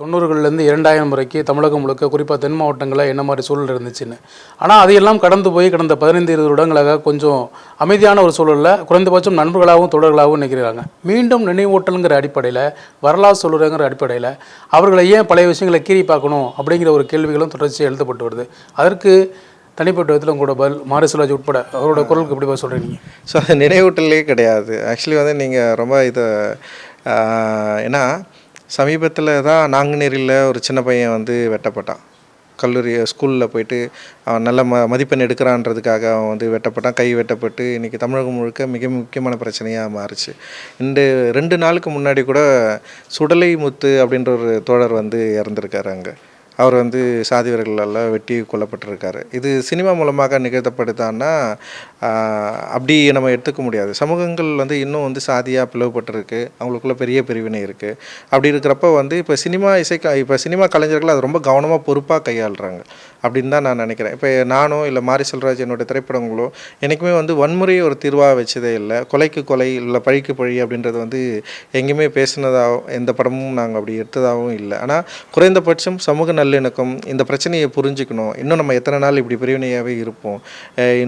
90கள்லேருந்து 2000 வரைக்கும் தமிழகம் முழுக்க குறிப்பாக தென் மாவட்டங்களில் என்ன மாதிரி சூழல் இருந்துச்சுன்னு. ஆனால் அதையெல்லாம் கடந்து போய் கடந்த 15-20 வருடங்களாக கொஞ்சம் அமைதியான ஒரு சூழலில் குறைந்தபட்சம் நண்பர்களாகவும் தொடர்களாகவும் நிற்கிறாங்க. மீண்டும் நினைவூட்டலுங்கிற அடிப்படையில், வரலாறு சொல்லுறங்கிற அடிப்படையில் அவர்களை ஏன் பழைய விஷயங்களை கீறி பார்க்கணும் அப்படிங்கிற ஒரு கேள்விகளும் தொடர்ச்சியாக எழுதப்பட்டு வருது. அதற்கு தனிப்பட்ட விதத்தில் உங்களோட பதில் மாரிசெல்வராஜ் உட்பட அவரோட குரலுக்கு எப்படி பதில் சொல்கிறீங்க? ஸோ அது நினைவூட்டலே கிடையாது. ஆக்சுவலி வந்து நீங்கள் ரொம்ப இதை ஏன்னா சமீபத்தில் தான் நாங்குநேரியில் ஒரு சின்ன பையன் வந்து வெட்டப்பட்டான். கல்லூரி ஸ்கூலில் போயிட்டு அவன் நல்ல மதிப்பெண் எடுக்கிறான்றதுக்காக அவன் வந்து வெட்டப்பட்டான். கை வெட்டப்பட்டு இன்றைக்கி தமிழகம் முழுக்க மிக முக்கியமான பிரச்சனையாக மாறுச்சு. 2 நாளுக்கு முன்னாடி கூட சுடலை முத்து அப்படின்ற ஒரு தோழர் வந்து இறந்துருக்காரு. அங்கே அவர் வந்து சாதிவர்களால் வெட்டி கொல்லப்பட்டிருக்காரு. இது சினிமா மூலமாக நிகழ்த்தப்படுதான்னா அப்படி நம்ம எடுத்துக்க முடியாது. சமூகங்கள் வந்து இன்னும் வந்து சாதியாக பிளவுபட்டிருக்கு. அவங்களுக்குள்ள பெரிய பிரிவினை இருக்குது. அப்படி இருக்கிறப்ப வந்து இப்போ சினிமா கலைஞர்கள் அது ரொம்ப கவனமாக பொறுப்பாக கையாளுறாங்க அப்படின்னு தான் நான் நினைக்கிறேன். இப்போ நானோ இல்லை மாரிசெல்வராஜ் என்னோடய திரைப்படங்களோ என்றைக்குமே வந்து வன்முறையை ஒரு தீர்வாக வச்சதே இல்லை. கொலைக்கு கொலை இல்லை பழிக்கு பழி அப்படின்றது வந்து எங்கேயுமே பேசினதாகவும் எந்த படமும் நாங்கள் அப்படி எடுத்ததாகவும் இல்லை. ஆனால் குறைந்தபட்சம் சமூக நல்லிணக்கம், இந்த பிரச்சனையை புரிஞ்சுக்கணும். இன்னும் நம்ம எத்தனை நாள் இப்படி பிரிவினையாகவே இருப்போம்,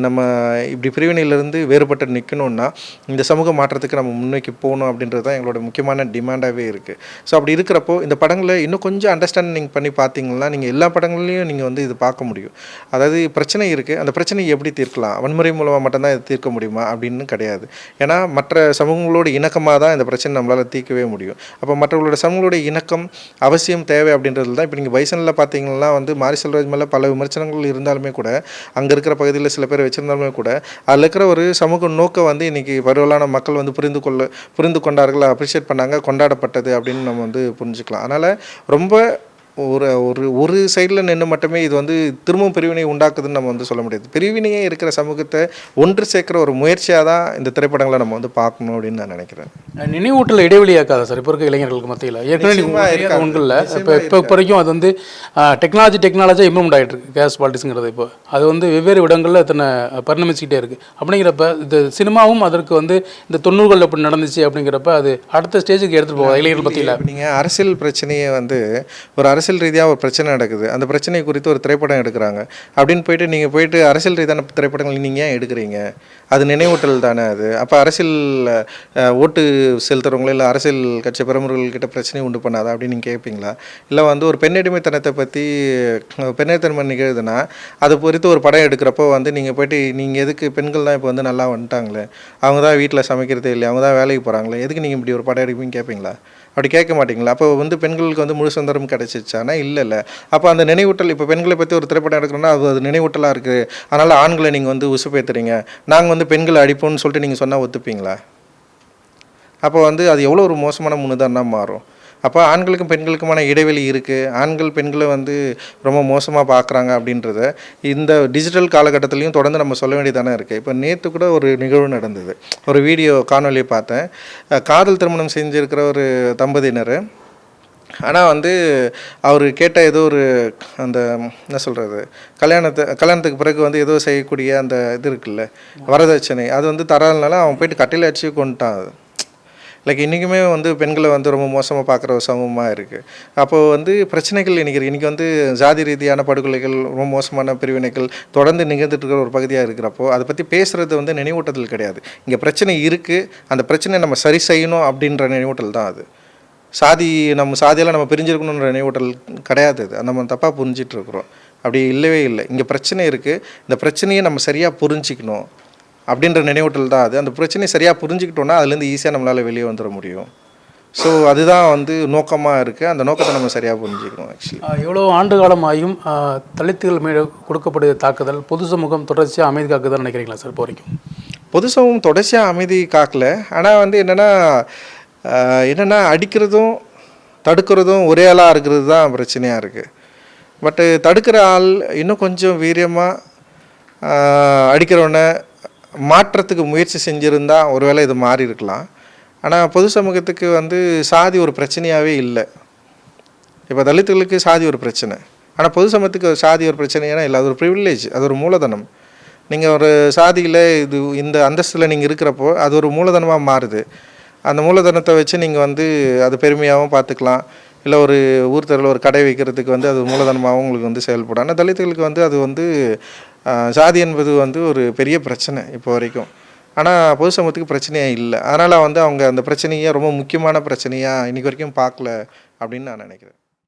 நம்ம இப்படி பிரிவினையிலேருந்து வேறுபட்டு நிற்கணும்னா இந்த சமூக மாற்றத்துக்கு நம்ம முன்னோக்கி போகணும் அப்படின்றது தான் எங்களோட முக்கியமான டிமாண்டாகவே இருக்குது. ஸோ அப்படி இருக்கிறப்போ இந்த படங்களை இன்னும் கொஞ்சம் அண்டர்ஸ்டாண்டிங் பண்ணி பார்த்தீங்கன்னா நீங்கள் எல்லா படங்கள்லையும் நீங்கள் வந்து இது பார்க்க முடியும். அதாவது பிரச்சனை இருக்குது, அந்த பிரச்சனையை எப்படி தீர்க்கலாம், வன்முறை மூலமாக மட்டும்தான் இதை தீர்க்க முடியுமா அப்படின்னு கிடையாது. ஏன்னா மற்ற சமூகங்களோட இணக்கமாக தான் இந்த பிரச்சனை நம்மளால் தீர்க்கவே முடியும். அப்போ மற்றவங்களோட சமூகங்களோட இணக்கம் அவசியம் தேவை அப்படின்றது தான். இப்போ நீங்கள் பைசனில் பார்த்தீங்கன்னா வந்து மாரிசெல்வராஜ் மேலே பல விமர்சனங்கள் இருந்தாலுமே கூட, அங்கே இருக்கிற பகுதியில் சில பேர் வச்சுருந்தாலுமே கூட அதில் இருக்கிற ஒரு சமூக நோக்கம் வந்து இன்றைக்கி பரவலான மக்கள் வந்து புரிந்து கொண்டார்கள், அப்ரிஷியேட் பண்ணாங்க, கொண்டாடப்பட்டது அப்படின்னு நம்ம வந்து புரிஞ்சுக்கலாம். அதனால் ரொம்ப ஒரு சைடில் நின்று மட்டுமே இது வந்து திரும்பவும் பிரிவினை உண்டாக்குதுன்னு நம்ம வந்து சொல்ல முடியாது. பிரிவினையே இருக்கிற சமூகத்தை ஒன்று சேர்க்குற ஒரு முயற்சியாக தான் இந்த திரைப்படங்களை நம்ம வந்து பார்க்கணும் அப்படின்னு நான் நினைக்கிறேன். நினைவூட்டல் இடைவெளியாக்காத சார் இப்போ இருக்க இளைஞர்களுக்கு மத்தியில் ஏற்கனவே ஒன்றில் இப்போ வரைக்கும் அது வந்து டெக்னாலஜியாக இம்ப்ரூவ்மெண்ட் ஆகிட்டு இருக்கு. கேஸ் பாலிட்டிக்ஸுங்கிறது இப்போ அது வந்து வெவ்வேறு இடங்களில் இத்தனை பரிணமிச்சுக்கிட்டே இருக்குது. அப்படிங்கிறப்ப இந்த சினிமாவும் அதற்கு வந்து இந்த 90களில் எப்படி நடந்துச்சு அப்படிங்கிறப்ப அது அடுத்த ஸ்டேஜுக்கு எடுத்துகிட்டு போகாது இளைஞர்கள் மத்தியில். நீங்கள் அரசியல் பிரச்சனையை வந்து ஒரு அரசியல் ரீதியாக ஒரு பிரச்சனை நடக்குது, அந்த பிரச்சனை குறித்து ஒரு திரைப்படம் எடுக்கிறாங்க அப்படின்னு போயிட்டு அரசியல் ரீதியான திரைப்படங்கள் நீங்கள் ஏன் எடுக்கிறீங்க? அது நினைவூட்டல் தானே அது. அப்போ அரசியல் ஓட்டு செலுத்துறவங்களோ இல்லை அரசியல் கட்சி பிரமுகர்கள்கிட்ட பிரச்சனையை உண்டு பண்ணாதா அப்படின்னு நீங்கள் கேட்பீங்களா? இல்லை வந்து ஒரு பெண்ணடிமைத்தனத்தை பற்றி பெண்ணடிமைத்தனம் நிகழுதுன்னா அதை குறித்து ஒரு படம் எடுக்கிறப்போ வந்து நீங்கள் எதுக்கு பெண்கள் தான் இப்போ வந்து நல்லா வந்துட்டாங்களே, அவங்க தான் வீட்டில் சமைக்கிறதே இல்லை, அவங்க தான் வேலைக்கு போகிறாங்களே, எதுக்கு நீங்கள் இப்படி ஒரு படம் எடுப்பீங்கன்னு கேட்பீங்களா? அப்படி கேட்க மாட்டிங்களா? அப்போ வந்து பெண்களுக்கு வந்து முழு சுதந்திரம் கிடச்சிச்சானா? இல்லை. அப்போ அந்த நினைவூட்டல், இப்போ பெண்களை பற்றி ஒரு திரைப்படம் எடுக்கணும்னா அது நினைவூட்டலாக இருக்குது, அதனால் ஆண்களை நீங்கள் வந்து உசுப்பேற்றுறீங்க, நாங்கள் வந்து பெண்களை அடிப்போம்னு சொல்லிட்டு நீங்கள் சொன்னால் ஒத்துப்பீங்களா? அப்போ வந்து அது எவ்வளோ ஒரு மோசமான முன்னுதாரணமாக மாறும். அப்போ ஆண்களுக்கும் பெண்களுக்குமான இடைவெளி இருக்குது, ஆண்கள் பெண்களை வந்து ரொம்ப மோசமாக பார்க்குறாங்க அப்படின்றத இந்த டிஜிட்டல் காலகட்டத்துலேயும் தொடர்ந்து நம்ம சொல்ல வேண்டியதானே இருக்குது. இப்போ நேற்று கூட ஒரு நிகழ்வு நடந்தது, ஒரு வீடியோ காணொலியை பார்த்தேன். காதல் திருமணம் செஞ்சுருக்கிற ஒரு தம்பதியினர், ஆனால் வந்து அவர் கேட்ட ஏதோ ஒரு அந்த என்ன சொல்கிறது கல்யாணத்துக்கு பிறகு வந்து ஏதோ செய்யக்கூடிய அந்த இது இருக்குல்ல வரதட்சணை, அது வந்து தராதனால அவன் போயிட்டு கட்டையில் அடிச்சு கொண்டுட்டான். லைக் இன்றைக்குமே வந்து பெண்களை வந்து ரொம்ப மோசமாக பார்க்குற ஒரு சமூகமாக இருக்குது. அப்போது வந்து பிரச்சனைகள் இன்றைக்கி வந்து ஜாதி ரீதியான படுகொலைகள், ரொம்ப மோசமான பிரிவினைகள் தொடர்ந்து நிகழ்ந்துட்டு இருக்கிற ஒரு பகுதியாக இருக்கிறப்போ அதை பற்றி பேசுகிறது வந்து நினைவூட்டல் கிடையாது. இங்கே பிரச்சனை இருக்குது, அந்த பிரச்சனையை நம்ம சரி செய்யணும் அப்படின்ற நினைவூட்டல் தான் அது. நம்ம சாதியெல்லாம் நம்ம பிரிஞ்சிருக்கணுன்ற நினைவூட்டல் கிடையாது. அது நம்ம தப்பாக புரிஞ்சிட்டு இருக்கிறோம். அப்படி இல்லவே இல்லை. இங்கே பிரச்சனை இருக்குது, இந்த பிரச்சனையை நம்ம சரியாக புரிஞ்சிக்கணும் அப்படின்ற நினைவூட்டல் தான் அது. அந்த பிரச்சனையை சரியாக புரிஞ்சுக்கிட்டோன்னா அதுலேருந்து ஈஸியாக நம்மளால் வெளியே வந்துட முடியும். ஸோ அதுதான் வந்து நோக்கமாக இருக்குது. அந்த நோக்கத்தை நம்ம சரியாக புரிஞ்சுக்கணும். ஆக்சுவலி எவ்வளோ ஆண்டு காலமாயும் தலித்துகள் மீது கொடுக்கக்கூடிய தாக்குதல் பொது சமூகம் தொடர்ச்சியாக அமைதி காக்குதுன்னு நினைக்கிறீங்களா சார்? இப்போ வரைக்கும் பொது சமூகம் தொடர்ச்சியாக அமைதி காக்கல. ஆனால் வந்து என்னென்னா அடிக்கிறதும் தடுக்கிறதும் ஒரே ஆளாக இருக்கிறது தான் பிரச்சனையாக இருக்குது. பட்டு தடுக்கிற ஆள் இன்னும் கொஞ்சம் வீரியமாக அடிக்கிறவனை மாற்றத்துக்கு முயற்சி செஞ்சுருந்தால் ஒருவேளை இது மாறி இருக்கலாம். ஆனால் பொது சமூகத்துக்கு வந்து சாதி ஒரு பிரச்சனையாகவே இல்லை. இப்போ தலித்துகளுக்கு சாதி ஒரு பிரச்சனை, ஆனால் பொது சமூகத்துக்கு சாதி ஒரு பிரச்சனைனா இல்லை. அது ஒரு ப்ரிவிலேஜ், அது ஒரு மூலதனம். நீங்கள் ஒரு சாதியில் இந்த அந்தஸ்தில் நீங்கள் இருக்கிறப்போ அது ஒரு மூலதனமாக மாறுது. அந்த மூலதனத்தை வச்சு நீங்கள் வந்து அது பெருமையாகவும் பார்த்துக்கலாம், இல்லை ஒரு ஊர் தெருவில் ஒரு கடை வைக்கிறதுக்கு வந்து அது மூலதனமாக அவங்களுக்கு வந்து செயல்படும். ஆனால் தலித்துகளுக்கு வந்து அது வந்து சாதி என்பது வந்து ஒரு பெரிய பிரச்சனை இப்போ வரைக்கும். ஆனால் பொது சமூகத்துக்கு பிரச்சனையே இல்லை. அதனால் வந்து அவங்க அந்த பிரச்சனையை ரொம்ப முக்கியமான பிரச்சனையாக இன்றைக்கி வரைக்கும் பார்க்கல அப்படின்னு நான் நினைக்கிறேன்.